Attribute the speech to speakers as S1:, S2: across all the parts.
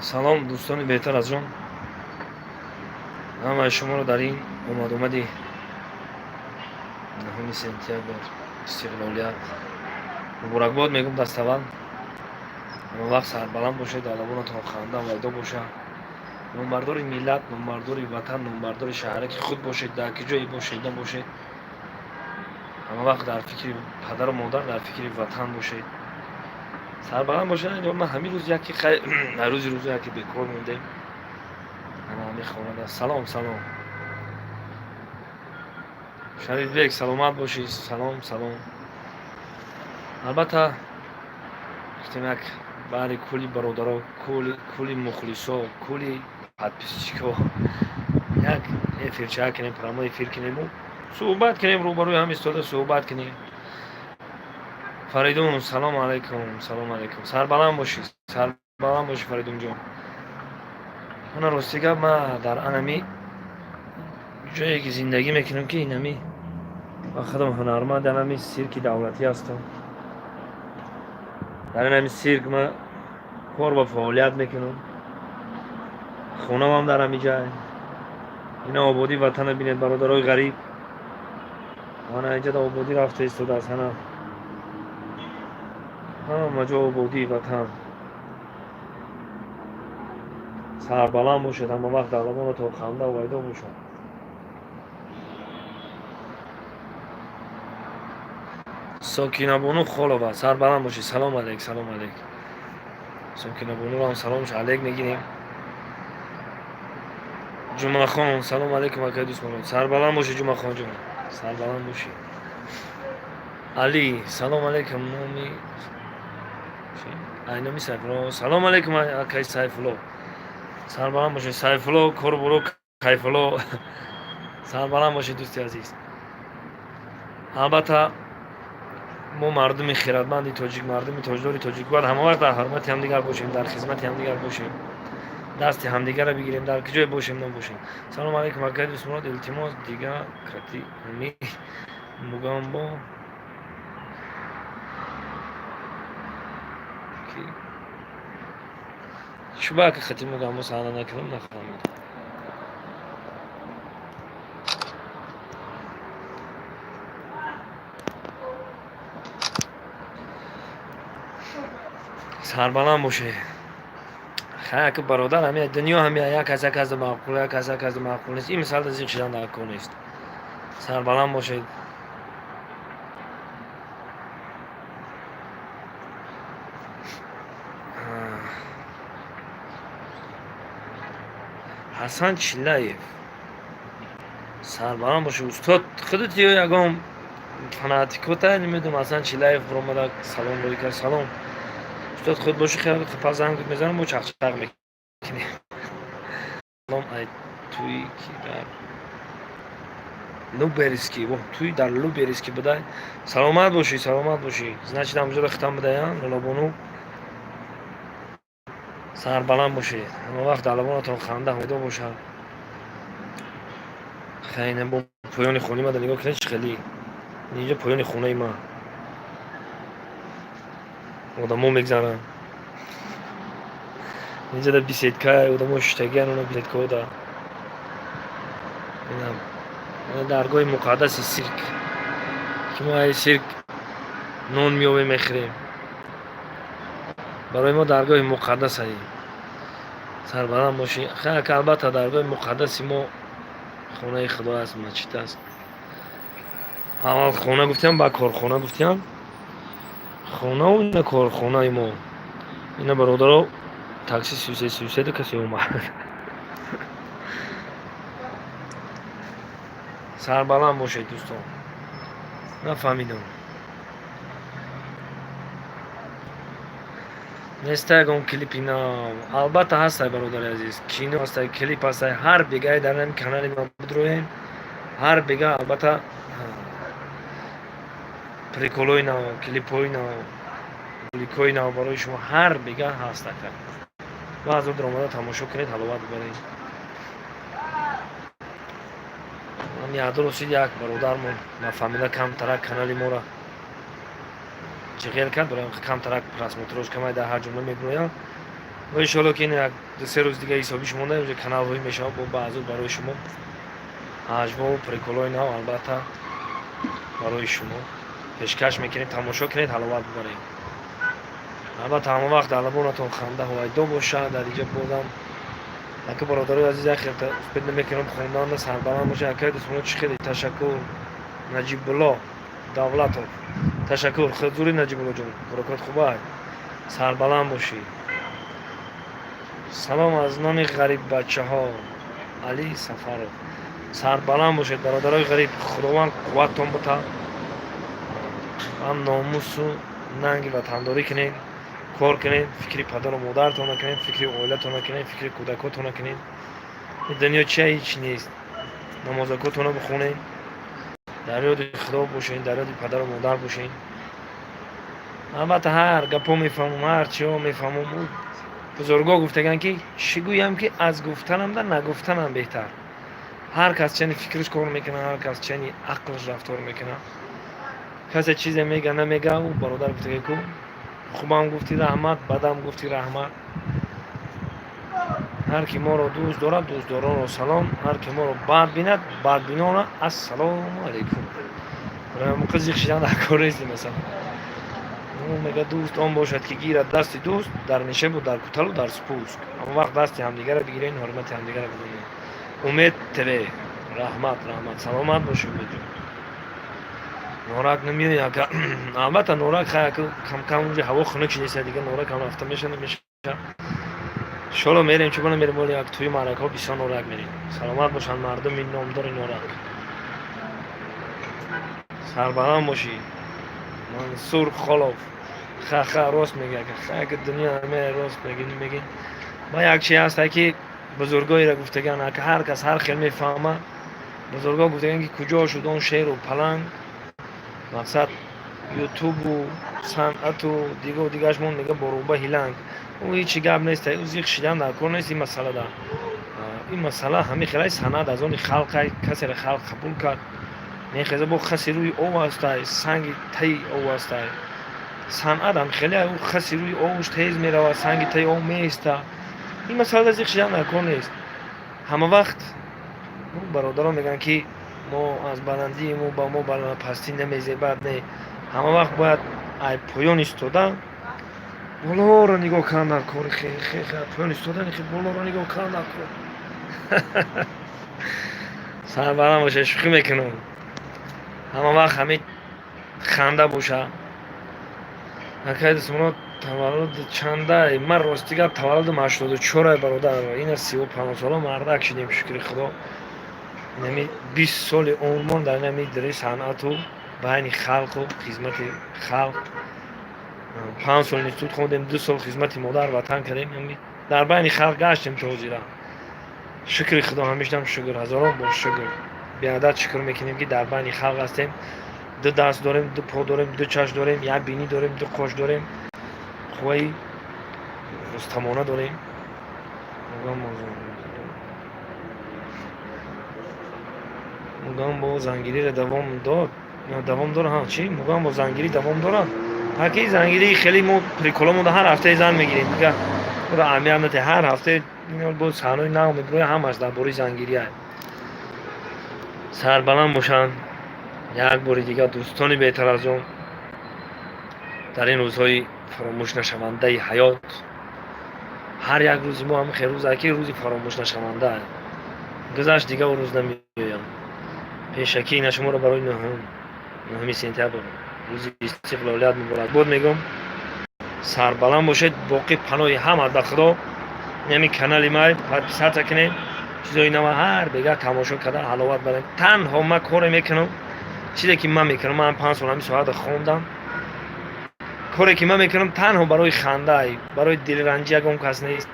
S1: салом дӯстони беҳтар аз ҷон, ҳамаи шуморо дар ин омадомади 9 сентябр истиқлолият муборакбод мегӯям. даставал ҳама вақт сарбаланд бошед, алавонатон ханда вайдо бошад, номбардори миллат, номбардори ватан, номбардори шаҳре ки худ бошед, дар ки ҷое бошед набошед, ҳама вақт дар фикри падару модар, дар фикри ватан бошед, сарбаланд бошед. ман ҳамин рӯз яке рӯзи рӯзо яке бекор мондем, ҳамин хонада салом салом шарифбек, саломат бошӣ. Салом салом. албатта гуфтем як баъри кулли бародаро, кулли мухлисо, кулли подписчико як эфирча кинем, прямо эфир кинем, суҳбат кинем, рӯбарӯи ҳам истода суҳбат кинем. Фаридун, салом алейкум. Салом алейкум. Сарбаланд бошӣ, сарбаланд бошӣ Фаридун ҷон. мана рости гап, ман дар анами ҷое ки зиндагӣ мекунам ки инами ба худам ҳунарманд анами сирки давлатӣ ҳастам. дар инами сирк ман кор ва фаъолият мекунам. хонавам дар ҳамин ҷай. ина ободӣ ватана бинед бародарои ғариб. мана инҷа дар ободӣ рафта истодааст. ҳама ҷо ободӣ ватан. сарбаланд бошед, ҳама вақт дар лабонатон ханда вайдо бошад. сокинабону холова, сарбаланд бошед. салом алейк, салом алейк. сокинабонуро ҳам саломш алейк мегирем. ҷумъахон, салом алейкум акай дӯстмон. сарбаланд бошед ҷумъахон ҷон, сарбаланд бошед. али, салом алейкум. номи сайфулло, салом алейкум акай сайфулло. сарбаланд бошед. сайфулло корбуро кайфулло. сарбаланд бошед дӯсти азиз. албатта мо мардуми хиратманди тоҷик, мардуми тоҷдори тоҷик бояд ҳама вақт дар ҳурмати ҳамдигар бошем, дар хизмати ҳамдигар бошем, дасти ҳамдигарро бигирем, дар ки ҷое бошем набошем. салом алейкум акай дӯстмурод. илтимос дига кати ҳами мугамбо шуба ки хати мугамбо саҳна накунам нафаҳмидам. сарбаланд боше. як бародар ҳамин дунё ҳамин як аз як аз маъқул, як аз як аз маъқул нест. ин мисал зиқ шудан дар кор нест. сарбаланд бошед. ҳасан чиллаев, сарбаланд бошед. устод худат ё ягон фанатикота намедонам. ҳасан чиллаев баромада салом рӯи кард. салом устод худ боши хеле пазанг мезанам, мо чақчақ мекунем. салом ай туи ки дар луберский, туи дар луберский будай. саломат бошӣ, саломат бошӣ. значит ҳамҷода хитам бидаян лолобону. сарбаланд бошед, ҳама вақт дар лабонатон ханда вайдо бошад. хайна бо поёни хонаи ман нигоҳ кунед, чӣ хеле инҷа поёни хонаи ман. одамо мегзаранд. инҷа да беседка одамо шиштагиан, она беседкаода. инам даргоҳи муқаддаси сирк ки мо ай сирк нон меёбем мехӯрем. барои мо даргоҳи муқаддас аи. сарбаланд бошӣ. албатта даргоҳи муқаддаси мо хонаи худо аст, масҷид аст. аввал хона гуфтиям, ба корхона гуфтиям. хонаву ина корхонаи мо. ина бародаро такси 33 касе омад. сарбаланд бошед дӯстон. нафаҳмидам. неста ягон клипи нав. албатта ҳастай бародари азиз. кино ҳастай, клип ҳастай. ҳар бегаи дар ҳамин канали ман бидроем. ҳар бега албатта приколои нав, клипҳои нав, роликҳои нав барои шумо ҳар бега ҳаст. ва зуд омада тамошо кунед, ҳаловат бибаред. ман яъдо росид як бародармон нафаҳмида камтарак канали мора ҷиғел кард, барои камтарак просмотрош камай дар ҳар ҷумла мебироям. و ان شاء الله که این یک دو سه روز دیگه حسابیش مونده اونجا کانال روی میشه با بعضو برای شما اجوا و پریکولای نه البته برای شما پیشکش میکنید تماشا کنید حلاوت ببرید. البته همه وقت علبونتون خنده هویدا باشه. در اینجا بودم اگه برادرای عزیز خیلی خدمت میکنم خواندن سربلند باشه. اگه دوستان خیلی تشکر نجیب الله دولتov تشکر حضوری نجیب الله جان برکات خوبه سربلند باشی. سلام از نام غریب بچه ها علی سفرov سربلند باشید برادرای غریب. خداوند قوتتون بده. هم ناموس و ننگ وطنداری کنید کار کنید فکری پدر و مادرتون نکنید فکری عائلتون نکنید فکری کودکاتون نکنید. این دنیا چیه هیچ نیست. نمازکاتون رو بخونید در یاد خدا باشین در یاد پدر و مادر باشین. البته هر گپو میفهمم هر چی ها میفهمم بود بزرگا گفتگن که چی گویم که از گفتنم در نگفتنم بهتر. هر کس چنین فکرش کار میکنه هر کس چنین عقلش رفتار میکنه. کسی چیز میگه نمیگه او برادر گفته که خوبم گفتی رحمت بدم گفتی رحمت. هر کی ما را دوست دارد دوستداران را سلام. هر کی ما را بد بیند بدبینان را السلام علیکم. موقع زیخ شدن در کار نیستی. مثلا اون میگه دوست آن باشد که گیرد دست دوست در نشب و در کتل و در سپوسک. اما وقت دست همدیگه را بگیرین حرمت همدیگه را بدونین. امید تره رحمت سلامت باشه. امید نورک نمیاد که البته نورک خیلی کم کم اونجا هوا خنک نیست دیگه. نورک هم رفته میشه نمیشه. شلو میریم چون میریم ولی یک توی معرکه ها بسیار نورک میریم. سلامت باشن مردم این نامدار نورک. سربلند باشی. منصور خلاف خ راست میگه که خ دنیا همه راست میگین. ما یک چی هست که بزرگایی را گفتگن که هر کس هر خیلی میفهمه. بزرگا گفتگن که کجا شد اون شیر و پلنگ. مقصد یوتیوب و صنعت و دیگهش مون میگه بروبه هیلنگ. اون هیچ گپ نیست. او زیخ شدن در کار نیست. این مسئله ده. این مسئله همه خیلی سند از اون خلق کسی را خلق قبول کرد. میخواد با خسی روی او هسته سنگ تی او هسته. صنعت هم خیلی او خسی روی اوش تیز میره و سنگ تی او میسته. این مسئله زیخ شدن در کار نیست. همه وقت برادران میگن که ما از بلندی ما با ما بالا پستی نمیزیبد نه. همه وقت باید ای پایان ایستادن بالا رو نگاه کردن کار خیلی پایان ایستادن خیلی بالا رو نگاه کردن کار. سربلند باشه شوخی میکنم. همه وقت همه خنده باشه. اکید اسمونو تولد چنده من راستیگه تولد 84 برادر این 35 ساله مردک شدیم شکر خدا. نمی 20 سال عمرمان در نمی دری صنعت و بین خلق و خدمت خلق. 5 سال انستیتوت خوندیم 2 سال خدمت مادر وطن کردیم. در بین خلق گشتیم تا حاضر. شکر خدا همیشه هم شکر هزاران بار شکر بیادت شکر میکنیم که در بین خلق هستیم. دو دست داریم دو پا داریم دو چشم داریم یک بینی داریم دو قوش داریم خوی رستمانه داریم. مگم با زنگیری را دوام داره ها چی مگم با زنگیری دوام داره. هرکی زنگیری خیلی ما پریکولامون هر هفته زن میگیریم دیگه. برای اهمیت هر هفته بود صحنه نو میگه همش در باری زنگیری هست. سربلند باشن. یک بار دیگه دوستانی بهتر از اون در این روزهای فراموش نشونده حیات. هر یک روزی ما هم خیلی روز که روزی فراموش نشونده است. گذشت دیگه و روز نمیایم. پیشکی این شما رو برای نهمی سپتامبر روزی استقلالیت مبارک باد میگم. سربلند باشید. باقی پناه همه در خدا. نمی کانال ما پادپیسات کنید. چیزای نو هر بگه تماشا کردن حلاوت بریم. تنها ما کار میکنم چیزی که من میکنم. من 5 سال همی ساعت خوندم. کاری که من میکنم تنها برای خنده برای دلرنجی یگام کس نیست.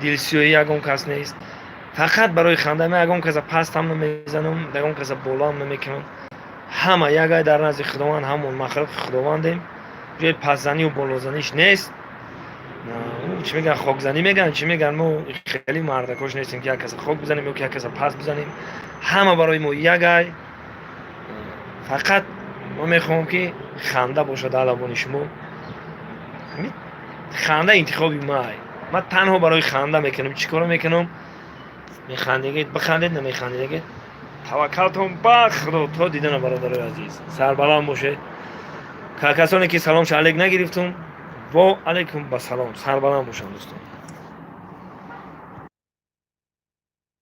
S1: دلسوزی یگام کس نیست. فقط برای خنده. من یگام کس پست هم نمیزنم یگام کس بالا هم نمیکنم. همه یگای در نزد خداوند همون مخلوق خداوندیم. جای پس زنی و بالا زنیش نیست. چی میگن خاک زنی میگن چی میگن. ما خیلی مردکاش نیستیم که یک کس خاک بزنیم یا که یک کس پس بزنیم. همه برای ما یگای. فقط ما میخوام که خنده باشه در لبان شما. خنده انتخابی ما من تنها برای خنده میکنم. چیکار میکنم؟ میخندید بخندید، نمیخندید توکلتون به خدا. تا دیدن برادر عزیز، سر بلند باشه. کسانی که سلام علیک نگرفتم و علیکم با سلام، سر بلند باشن دوستان.